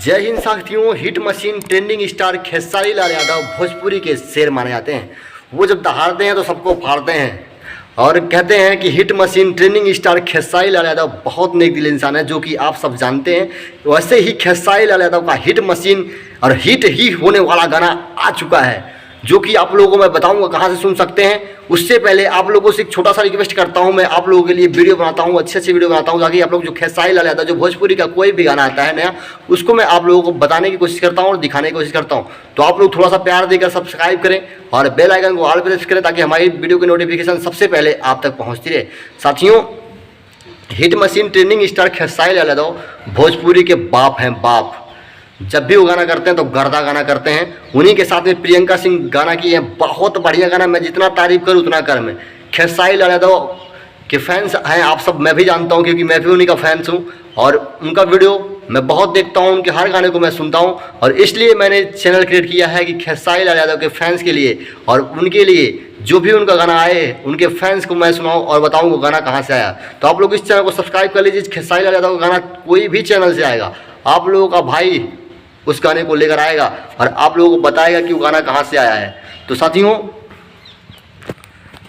जय हिंद साथियों। Hit machine trending star Khesari Lal Yadav Bhojpuri के शेर माने जाते हैं। वो जब दहाड़ते हैं तो सबको फाड़ते हैं और कहते हैं कि hit machine trending star Khesari Lal Yadav बहुत नेक दिल इंसान है, जो कि आप सब जानते हैं। वैसे ही खेसारी लाल यादव का हिट मशीन और हिट ही होने वाला गाना आ चुका है, जो कि आप लोगों को मैं बताऊंगा कहाँ से सुन सकते हैं। उससे पहले आप लोगों से एक छोटा सा रिक्वेस्ट करता हूं, मैं आप लोगों के लिए वीडियो बनाता हूं, अच्छे वीडियो बनाता हूं, ताकि आप लोग जो खेसारी लाल यादव जो भोजपुरी का कोई भी गाना आता है नया, उसको मैं आप लोगों को बताने की कोशिश करता हूं और दिखाने की कोशिश करता हूं। तो आप लोग थोड़ा सा प्यार देकर सब्सक्राइब करें और बेल आइकन को ऑल प्रेस करें, ताकि हमारी वीडियो की नोटिफिकेशन सबसे पहले आप तक पहुँचती रहे। साथियों, hit machine trending star Khesari Lal Yadav Bhojpuri के बाप हैं, बाप। जब भी वो गाना करते हैं तो गर्दा गाना करते हैं। उन्हीं के साथ में प्रियंका सिंह गाना की है, बहुत बढ़िया गाना। मैं जितना तारीफ करूँ उतना कम है। खेसारी लाल यादव के फैंस हैं आप सब, मैं भी जानता हूँ, क्योंकि मैं भी उन्हीं का फैंस हूँ और उनका वीडियो मैं बहुत देखता हूँ, उनके हर गाने को मैं सुनता हूँ। और इसलिए मैंने चैनल क्रिएट किया है कि खेसारी लाल यादव के फैंस के लिए और उनके लिए जो भी उनका गाना आए उनके फैंस को मैं सुनाऊँ और बताऊँ वो गाना कहाँ से आया। तो आप लोग इस चैनल को सब्सक्राइब कर लीजिए। खेसारी लाल यादव का गाना कोई भी चैनल से आएगा, आप लोगों का भाई उस गाने को लेकर आएगा और आप लोगों को बताएगा कि वो गाना कहाँ से आया है। तो साथियों,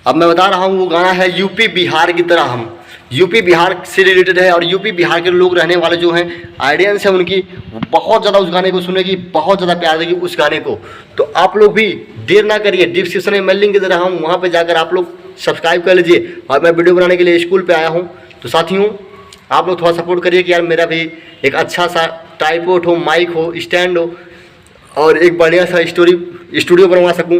अब मैं बता रहा हूँ, वो गाना है यूपी बिहार की तरह हम। यूपी बिहार से रिलेटेड है और यूपी बिहार के लोग रहने वाले जो हैं, ऑडियंस है उनकी, बहुत ज़्यादा उस गाने को सुनेगी, बहुत ज़्यादा प्यार देगी उस गाने को। तो आप लोग भी देर ना करिए, डिस्क्रिप्शन में मैं लिंक दे रहा हूँ, वहाँ पर जाकर आप लोग सब्सक्राइब कर लीजिए। और मैं वीडियो बनाने के लिए स्कूल पर आया हूँ। तो साथियों, आप लोग थोड़ा सपोर्ट करिए कि यार मेरा भी एक अच्छा सा ट्राइपॉड हो, माइक हो, स्टैंड हो और एक बढ़िया सा स्टूडियो बनवा सकूं,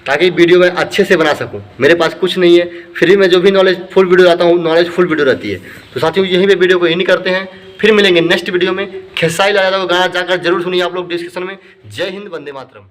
ताकि वीडियो में अच्छे से बना सकूं। मेरे पास कुछ नहीं है, फ्री में जो भी नॉलेजफुल वीडियो लाता हूं, नॉलेजफुल वीडियो रहती है। तो साथियों, यहीं पे वीडियो को एंड करते हैं, फिर मिलेंगे नेक्स्ट वीडियो में। खेसारी लाल यादव का गाना जाकर जरूर सुनिए आप लोग डिस्क्रिप्शन में। जय हिंद, वंदे मातरम।